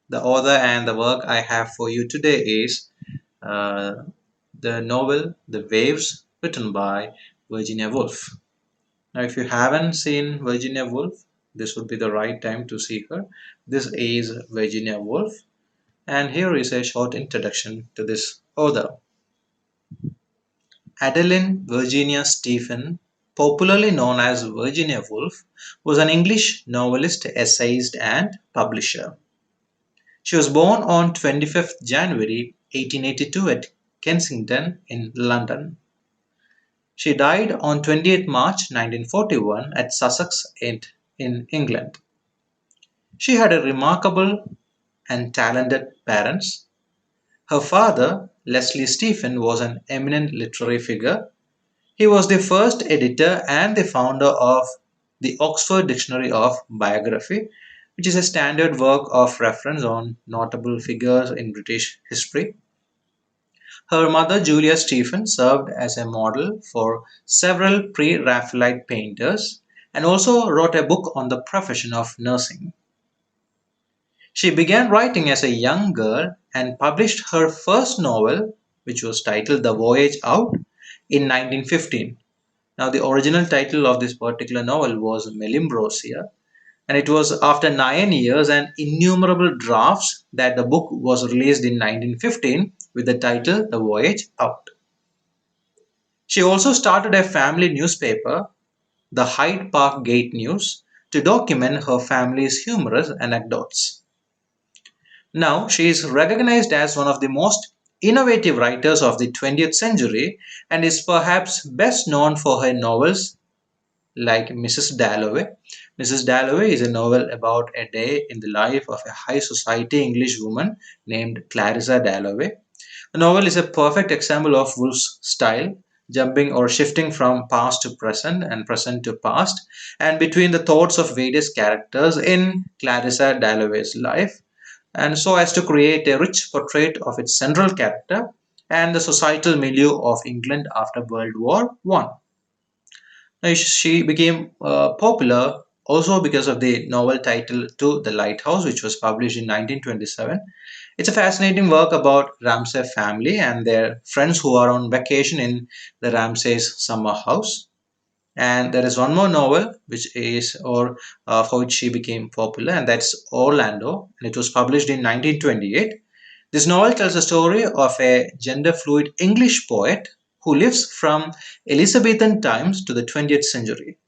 The author and the work I have for you today is uh, the novel The Waves, written by Virginia Woolf. Now, if you haven't seen Virginia Woolf, this would be the right time to see her. This is Virginia Woolf, and here is a short introduction to this author. Adeline Virginia Stephen, popularly known as Virginia Woolf, was an English novelist, essayist, and publisher. She was born on 25th January 1882 at Kensington in London. She died on 28th March 1941 at Sussex in England. She had a remarkable and talented parents. Her father, Leslie Stephen, was an eminent literary figure. He was the first editor and the founder of the Oxford Dictionary of Biography, which is a standard work of reference on notable figures in British history. Her mother, Julia Stephen, served as a model for several pre Raphaelite painters and also wrote a book on the profession of nursing. She began writing as a young girl and published her first novel, which was titled The Voyage Out, in 1915. Now, the original title of this particular novel was Melimbrosia, and it was after 9 years and innumerable drafts that the book was released in 1915 with the title The Voyage Out. She also started a family newspaper, the Hyde Park Gate News, to document her family's humorous anecdotes. Now, she is recognized as one of the most innovative writers of the 20th century and is perhaps best known for her novels like Mrs. Dalloway. Mrs. Dalloway is a novel about a day in the life of a high society English woman named Clarissa Dalloway. The novel is a perfect example of Woolf's style, jumping or shifting from past to present and present to past, and between the thoughts of various characters in Clarissa Dalloway's life, and so as to create a rich portrait of its central character and the societal milieu of England after World War One. She became popular also because of the novel title To the Lighthouse, which was published in 1927. It's a fascinating work about Ramsay family and their friends who are on vacation in the Ramsay's summer house. And there is one more novel which is or for which she became popular, and that's Orlando, and it was published in 1928. This novel tells the story of a gender fluid English poet who lives from Elizabethan times to the 20th century.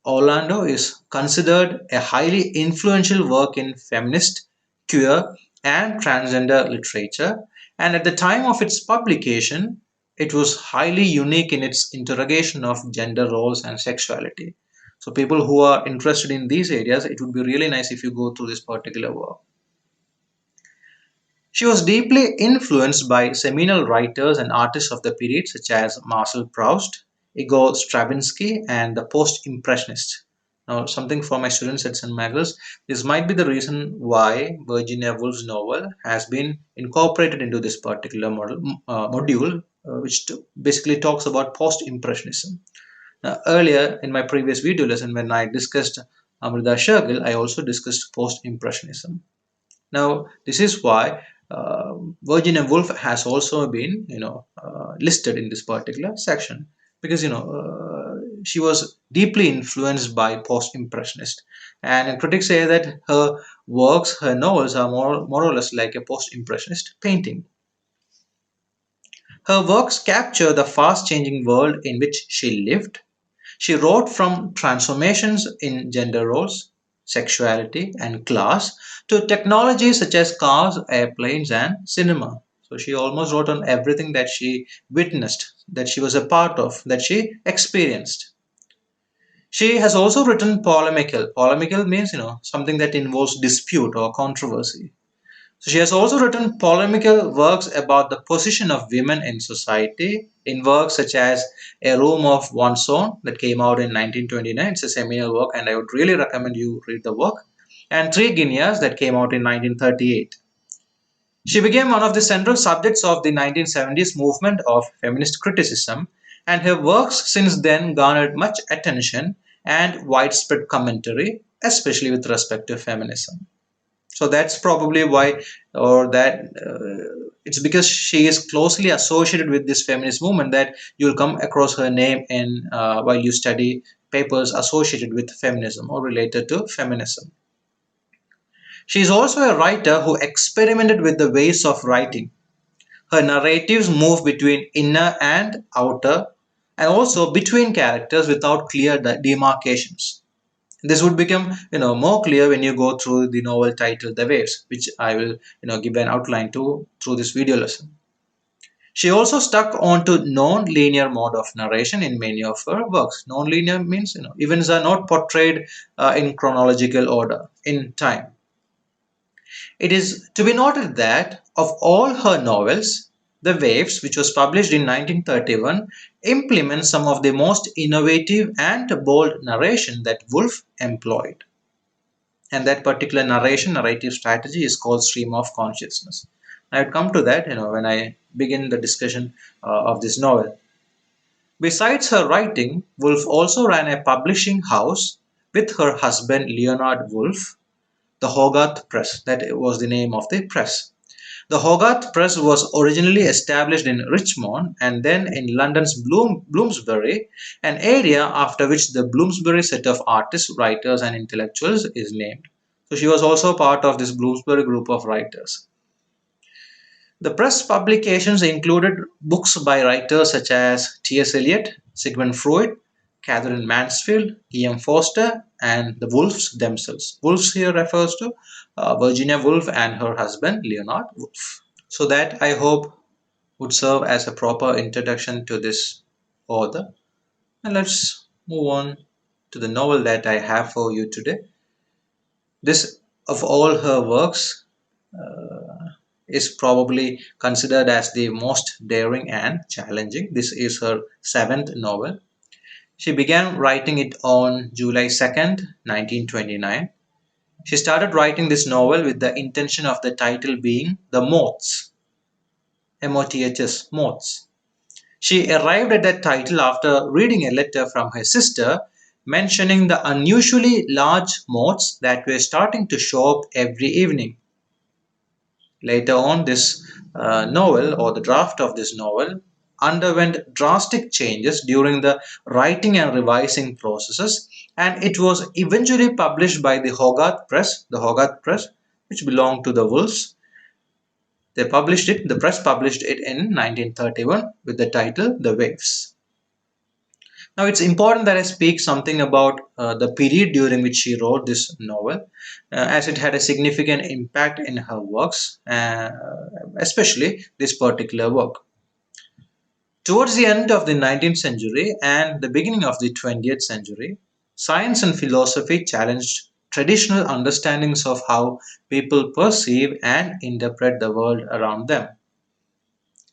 Orlando is considered a highly influential work in feminist, queer, and transgender literature, and at the time of its publication, it was highly unique in its interrogation of gender roles and sexuality. So, people who are interested in these areas, it would be really nice if you go through this particular work. She was deeply influenced by seminal writers and artists of the period such as Marcel Proust, Igor Stravinsky, and the post-impressionists. Now, something for my students at St. Michael's, this might be the reason why Virginia Woolf's novel has been incorporated into this particular module, which basically talks about post-impressionism. Now, earlier in my previous video lesson, when I discussed Amrita Shergill, I also discussed post-impressionism. Now, this is why Virginia Woolf has also been, listed in this particular section because she was deeply influenced by post-impressionist, and critics say that her works, her novels, are more or less like a post-impressionist painting. Her works capture the fast-changing world in which she lived. She wrote from transformations in gender roles, sexuality, and class to technologies such as cars, airplanes, and cinema. So she almost wrote on everything that she witnessed, that she was a part of, that she experienced. She has also written polemical. Polemical means, something that involves dispute or controversy. So she has also written polemical works about the position of women in society in works such as A Room of One's Own that came out in 1929. It's a seminal work and I would really recommend you read the work. And Three Guineas that came out in 1938. She became one of the central subjects of the 1970s movement of feminist criticism, and her works since then garnered much attention and widespread commentary, especially with respect to feminism. So that's probably why, or that it's because she is closely associated with this feminist movement that you'll come across her name in while you study papers associated with feminism or related to feminism. She is also a writer who experimented with the ways of writing. Her narratives move between inner and outer, and also between characters without clear demarcations. This would become more clear when you go through the novel titled The Waves, which I will give an outline to through this video lesson. She also stuck on to non-linear mode of narration in many of her works. Non-linear means events are not portrayed in chronological order in time. It is to be noted that of all her novels, The Waves, which was published in 1931, implements some of the most innovative and bold narration that Woolf employed. And that particular narrative strategy is called stream of consciousness. I would come to that, when I begin the discussion of this novel. Besides her writing, Woolf also ran a publishing house with her husband Leonard Woolf, the Hogarth Press. That was the name of the press. The Hogarth Press was originally established in Richmond and then in London's Bloomsbury, an area after which the Bloomsbury set of artists, writers, and intellectuals is named. So she was also part of this Bloomsbury group of writers. The press publications included books by writers such as T.S. Eliot, Sigmund Freud, Catherine Mansfield, E.M. Forster, and the Woolfs themselves. Woolfs here refers to Virginia Woolf and her husband Leonard Woolf. So that I hope would serve as a proper introduction to this author. And let's move on to the novel that I have for you today. This, of all her works, is probably considered as the most daring and challenging. This is her seventh novel. She began writing it on July 2nd, 1929. She started writing this novel with the intention of the title being The Moths, M-O-T-H-S, Moths. She arrived at that title after reading a letter from her sister mentioning the unusually large moths that were starting to show up every evening. Later on, this novel or the draft of this novel underwent drastic changes during the writing and revising processes, and it was eventually published by the Hogarth Press, which belonged to the Wolves. The press published it in 1931 with the title The Waves. Now, it's important that I speak something about the period during which she wrote this novel, as it had a significant impact in her works, especially this particular work. Towards the end of the 19th century and the beginning of the 20th century, science and philosophy challenged traditional understandings of how people perceive and interpret the world around them.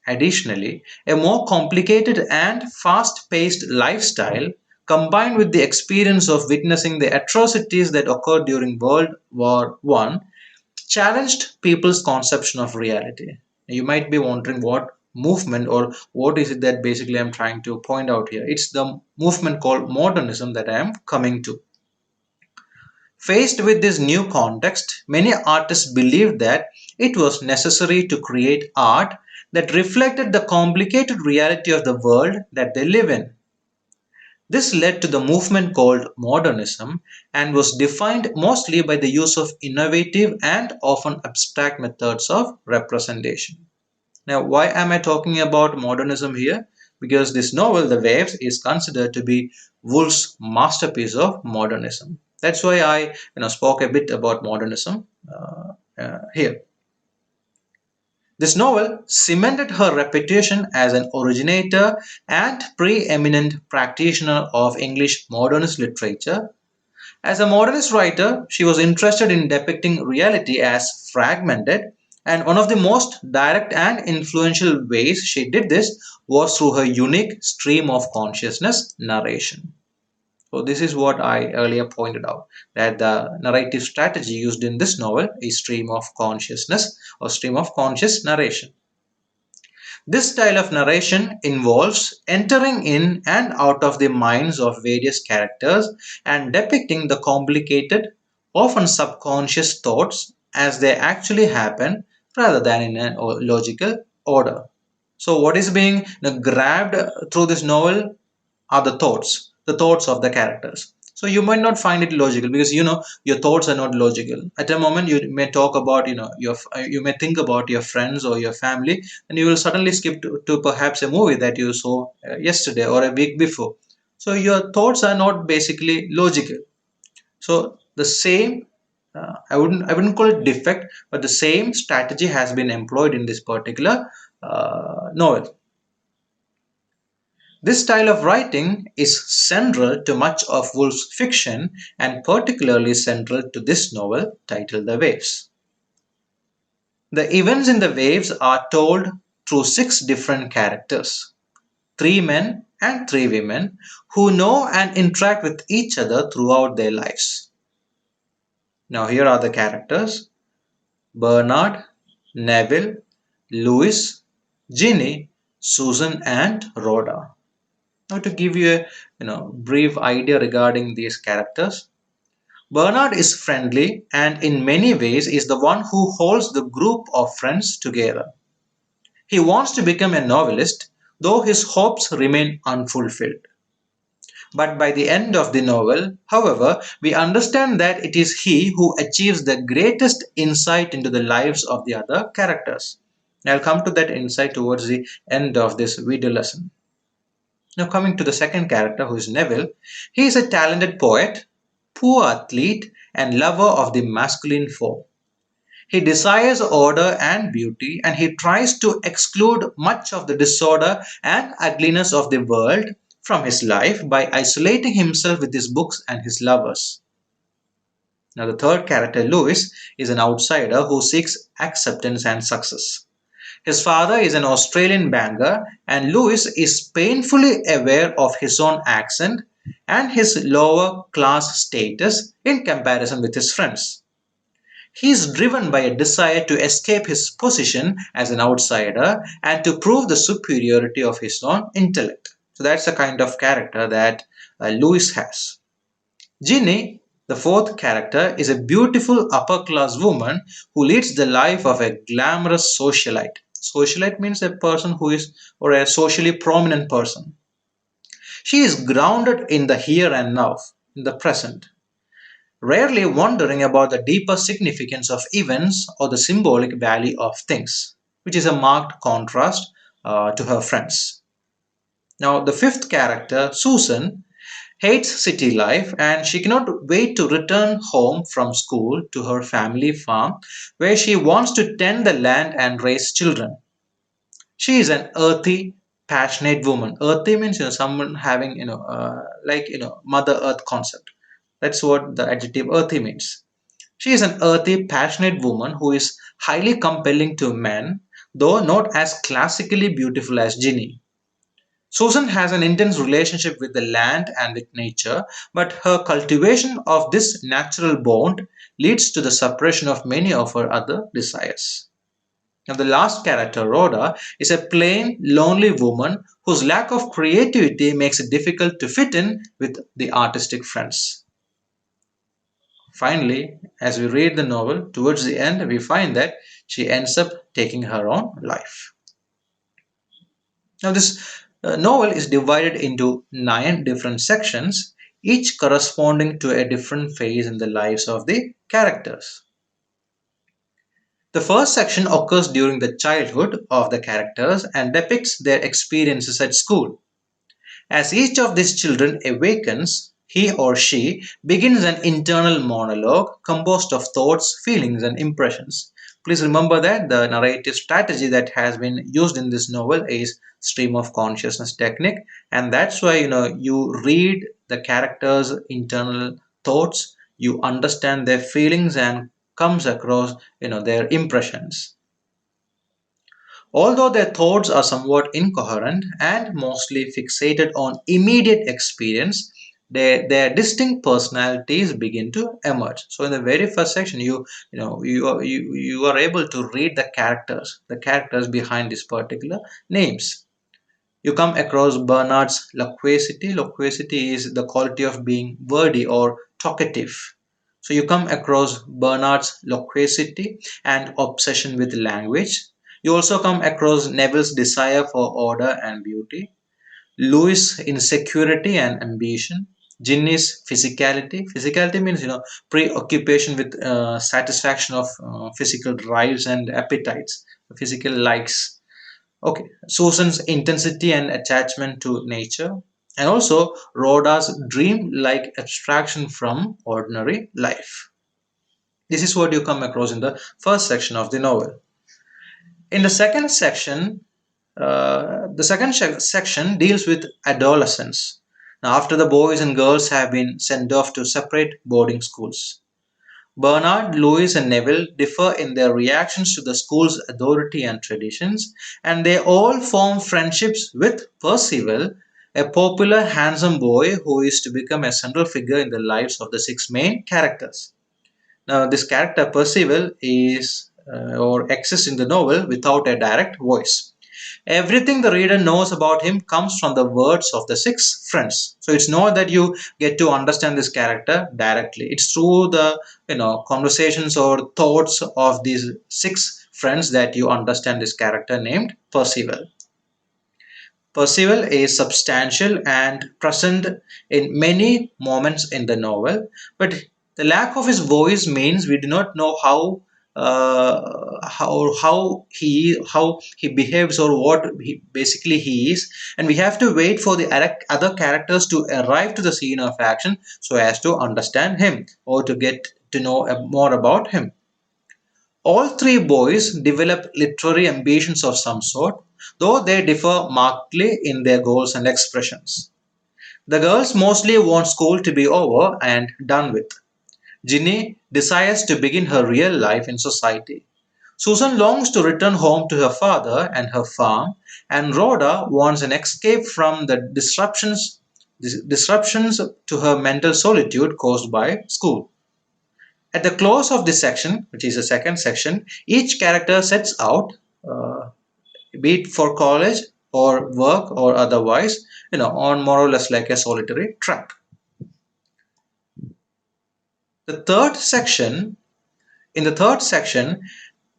Additionally, a more complicated and fast paced lifestyle, combined with the experience of witnessing the atrocities that occurred during World War I, challenged people's conception of reality. You might be wondering what movement or what is it that basically I'm trying to point out here. It's the movement called modernism that I am coming to. Faced with this new context, many artists believed that it was necessary to create art that reflected the complicated reality of the world that they live in. This led to the movement called modernism and was defined mostly by the use of innovative and often abstract methods of representation. Now, why am I talking about modernism here? Because this novel, The Waves, is considered to be Woolf's masterpiece of modernism. That's why I spoke a bit about modernism here. This novel cemented her reputation as an originator and preeminent practitioner of English modernist literature. As a modernist writer, she was interested in depicting reality as fragmented, and one of the most direct and influential ways she did this was through her unique stream of consciousness narration. So, this is what I earlier pointed out, that the narrative strategy used in this novel is stream of consciousness or stream of conscious narration. This style of narration involves entering in and out of the minds of various characters and depicting the complicated, often subconscious thoughts as they actually happen rather than in a logical order. So, what is being grabbed through this novel are the thoughts of the characters. So you might not find it logical because your thoughts are not logical. At a moment, you may talk about you may think about your friends or your family, and you will suddenly skip to perhaps a movie that you saw yesterday or a week before. So your thoughts are not basically logical. So the same, I wouldn't call it defect, but the same strategy has been employed in this particular novel. This style of writing is central to much of Woolf's fiction and particularly central to this novel titled The Waves. The events in The Waves are told through six different characters, three men and three women who know and interact with each other throughout their lives. Now, here are the characters: Bernard, Neville, Louis, Ginny, Susan, and Rhoda. Now, to give you a brief idea regarding these characters, Bernard is friendly and in many ways is the one who holds the group of friends together. He wants to become a novelist, though his hopes remain unfulfilled. But by the end of the novel, however, we understand that it is he who achieves the greatest insight into the lives of the other characters. I'll come to that insight towards the end of this video lesson. Now, coming to the second character, who is Neville, he is a talented poet, poor athlete, and lover of the masculine form. He desires order and beauty, and he tries to exclude much of the disorder and ugliness of the world from his life by isolating himself with his books and his lovers. Now, the third character, Louis, is an outsider who seeks acceptance and success. His father is an Australian banker, and Louis is painfully aware of his own accent and his lower class status in comparison with his friends. He is driven by a desire to escape his position as an outsider and to prove the superiority of his own intellect. So that's the kind of character that Louis has. Ginny, the fourth character, is a beautiful upper class woman who leads the life of a glamorous socialite. Socialite means a person who is, or a socially prominent person. She is grounded in the here and now, in the present, rarely wondering about the deeper significance of events or the symbolic value of things, which is a marked contrast to her friends. Now, the fifth character, Susan, hates city life and she cannot wait to return home from school to her family farm where she wants to tend the land and raise children. She is an earthy, passionate woman. Earthy means someone having like Mother Earth concept. That's what the adjective earthy means. She is an earthy, passionate woman who is highly compelling to men, though not as classically beautiful as Ginny. Susan has an intense relationship with the land and with nature, but her cultivation of this natural bond leads to the suppression of many of her other desires. Now, the last character, Rhoda, is a plain, lonely woman whose lack of creativity makes it difficult to fit in with the artistic friends. Finally, as we read the novel, towards the end, we find that she ends up taking her own life. Now, this novel is divided into nine different sections, each corresponding to a different phase in the lives of the characters. The first section occurs during the childhood of the characters and depicts their experiences at school. As each of these children awakens, he or she begins an internal monologue composed of thoughts, feelings, and impressions. Please remember that the narrative strategy that has been used in this novel is stream of consciousness technique, and that's why you read the characters' internal thoughts, you understand their feelings, and comes across their impressions. Although their thoughts are somewhat incoherent and mostly fixated on immediate experience, their distinct personalities begin to emerge. So in the very first section, you are able to read the characters behind these particular names. You come across Bernard's loquacity. Loquacity is the quality of being wordy or talkative. So you come across Bernard's loquacity and obsession with language. You also come across Neville's desire for order and beauty, Louis' insecurity and ambition, Ginny's physicality. Physicality means preoccupation with satisfaction of physical drives and appetites, physical likes. Okay, Susan's intensity and attachment to nature, and also Rhoda's dream-like abstraction from ordinary life. This is what you come across in the first section of the novel. In the second section, section deals with adolescence. Now, after the boys and girls have been sent off to separate boarding schools, Bernard, Louis, and Neville differ in their reactions to the school's authority and traditions, and they all form friendships with Percival, a popular, handsome boy who is to become a central figure in the lives of the six main characters. Now, this character Percival is or exists in the novel without a direct voice. Everything the reader knows about him comes from the words of the six friends. So it's not that you get to understand this character directly. It's through the conversations or thoughts of these six friends that you understand this character named Percival. Percival is substantial and present in many moments in the novel, but the lack of his voice means we do not know how he behaves or what basically he is, and we have to wait for the other characters to arrive to the scene of action so as to understand him or to get to know more about him. All three boys develop literary ambitions of some sort, though they differ markedly in their goals and expressions. The girls mostly want school to be over and done with. Ginny desires to begin her real life in society. Susan longs to return home to her father and her farm, and Rhoda wants an escape from the disruptions to her mental solitude caused by school. At the close of this section, which is the second section, each character sets out, uh, be it for college or work or otherwise, on more or less like a solitary track. The third section, in the third section,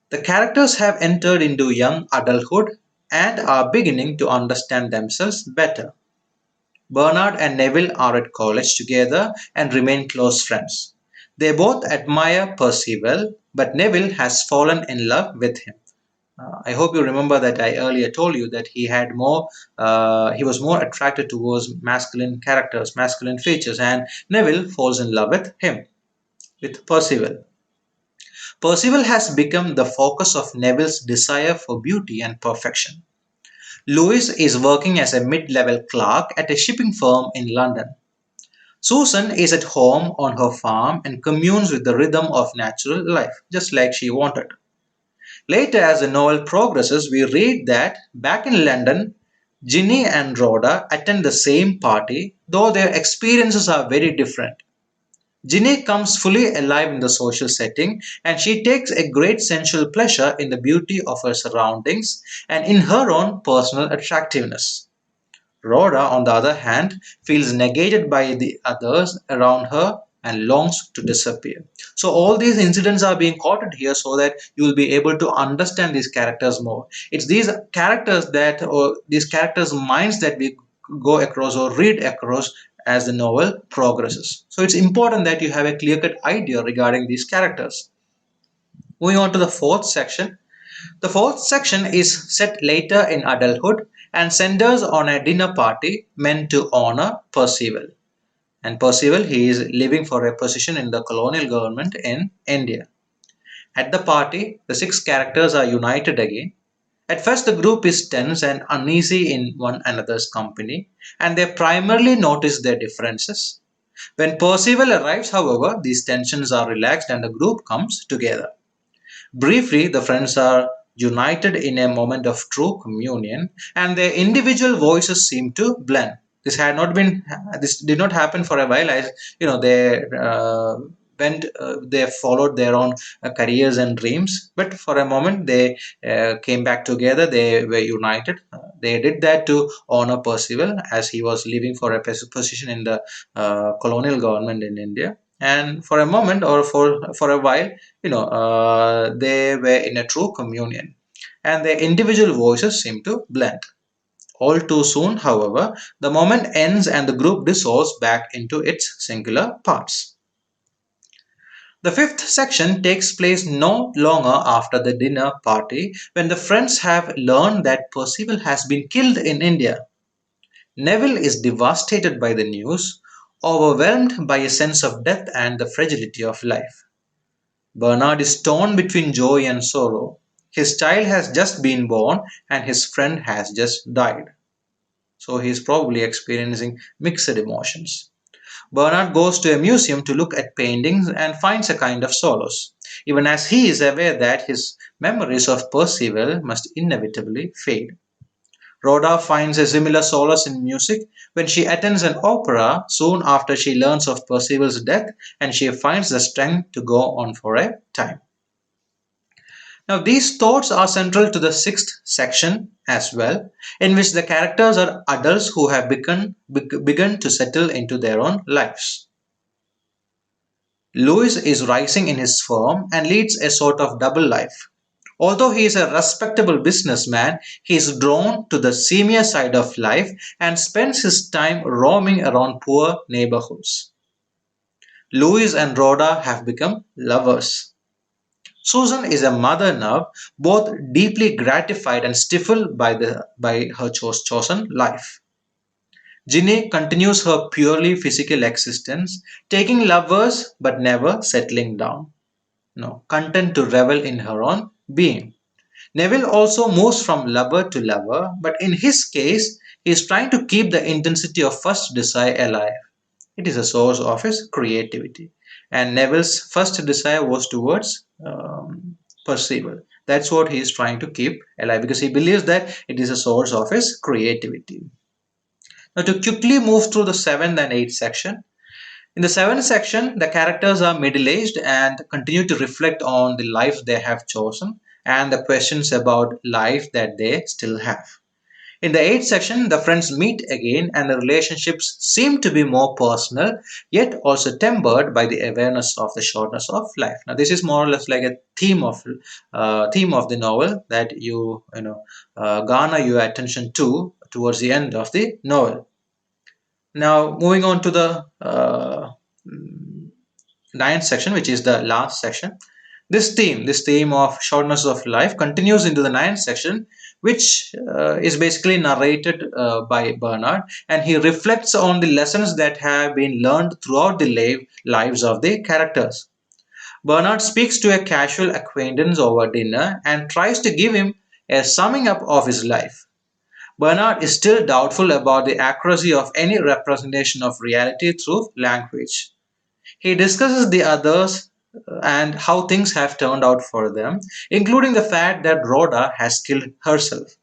the characters have entered into young adulthood and are beginning to understand themselves better. Bernard and Neville are at college together and remain close friends. They both admire Percival, but Neville has fallen in love with him. I hope you remember that I earlier told you that he was more attracted towards masculine characters, masculine features, and Neville falls in love with him, with Percival. Percival has become the focus of Neville's desire for beauty and perfection. Louis is working as a mid-level clerk at a shipping firm in London. Susan is at home on her farm and communes with the rhythm of natural life, just like she wanted. Later, as the novel progresses, we read that back in London, Ginny and Rhoda attend the same party, though their experiences are very different. Ginny comes fully alive in the social setting, and she takes a great sensual pleasure in the beauty of her surroundings and in her own personal attractiveness. Rhoda, on the other hand, feels negated by the others around her and longs to disappear. So, all these incidents are being quoted here so that you will be able to understand these characters more. It's these characters or these characters' minds that we go across or read across as the novel progresses. So, it's important that you have a clear cut idea regarding these characters. Moving on to the fourth section. The fourth section is set later in adulthood and centers on a dinner party meant to honor Percival. And Percival, he is living for a position in the colonial government in India. At the party, the six characters are united again. At first, the group is tense and uneasy in one another's company, and they primarily notice their differences. When Percival arrives, however, these tensions are relaxed and the group comes together. Briefly, the friends are united in a moment of true communion, and their individual voices seem to blend. This did not happen for a while, as they followed their own careers and dreams, but for a moment they came back together, they were united. They did that to honor Percival as he was leaving for a position in the colonial government in India. And for a moment or for a while, they were in a true communion, and their individual voices seem to blend. All too soon, however, the moment ends and the group dissolves back into its singular parts. The fifth section takes place no longer after the dinner party, when the friends have learned that Percival has been killed in India. Neville is devastated by the news, overwhelmed by a sense of death and the fragility of life. Bernard is torn between joy and sorrow. His child has just been born and his friend has just died. So he is probably experiencing mixed emotions. Bernard goes to a museum to look at paintings and finds a kind of solace, even as he is aware that his memories of Percival must inevitably fade. Rhoda finds a similar solace in music when she attends an opera soon after she learns of Percival's death, and she finds the strength to go on for a time. Now, these thoughts are central to the sixth section as well, in which the characters are adults who have begun to settle into their own lives. Louis is rising in his firm and leads a sort of double life. Although he is a respectable businessman, he is drawn to the seamier side of life and spends his time roaming around poor neighborhoods. Louis and Rhoda have become lovers. Susan is a mother now, both deeply gratified and stifled by her chosen life. Ginny continues her purely physical existence, taking lovers but never settling down. No, content to revel in her own being. Neville also moves from lover to lover, but in his case, he is trying to keep the intensity of first desire alive. It is a source of his creativity. And Neville's first desire was towards Percival. That's what he is trying to keep alive because he believes that it is a source of his creativity. Now, to quickly move through the seventh and eighth section, in the seventh section, the characters are middle aged and continue to reflect on the life they have chosen and the questions about life that they still have. In the eighth section, the friends meet again and the relationships seem to be more personal, yet also tempered by the awareness of the shortness of life. Now, this is more or less like a theme of the novel that garner your attention to towards the end of the novel. Now, moving on to the ninth section, which is the last section. This theme of shortness of life continues into the ninth section, which is basically narrated by Bernard, and he reflects on the lessons that have been learned throughout the lives of the characters. Bernard speaks to a casual acquaintance over dinner and tries to give him a summing up of his life. Bernard is still doubtful about the accuracy of any representation of reality through language. He discusses the others and how things have turned out for them, including the fact that Rhoda has killed herself.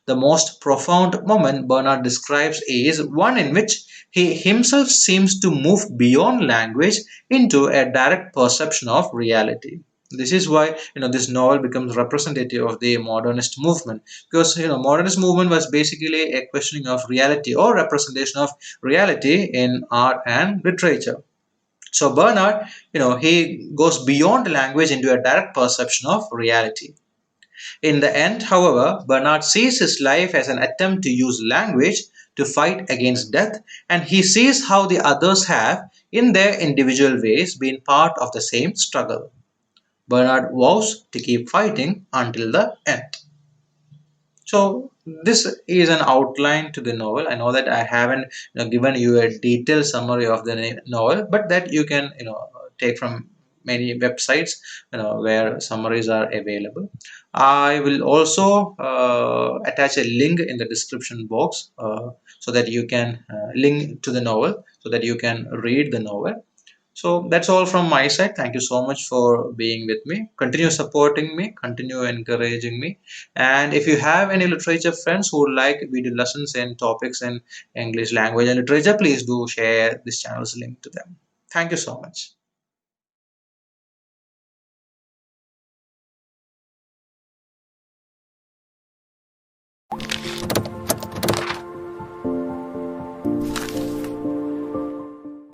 The most profound moment Bernard describes is one in which he himself seems to move beyond language into a direct perception of reality. This is why this novel becomes representative of the modernist movement, because modernist movement was basically a questioning of reality or representation of reality in art and literature. So Bernard, he goes beyond language into a direct perception of reality. In the end, however, Bernard sees his life as an attempt to use language to fight against death, and he sees how the others have, in their individual ways, been part of the same struggle. Bernard vows to keep fighting until the end. So this is an outline to the novel. I know that I haven't given you a detailed summary of the novel, but that you can take from many websites where summaries are available. I will also attach a link in the description box so that you can link to the novel so that you can read the novel. So that's all from my side. Thank you so much for being with me. Continue supporting me, continue encouraging me. And if you have any literature friends who would like video lessons and topics in English language and literature, please do share this channel's link to them. Thank you so much.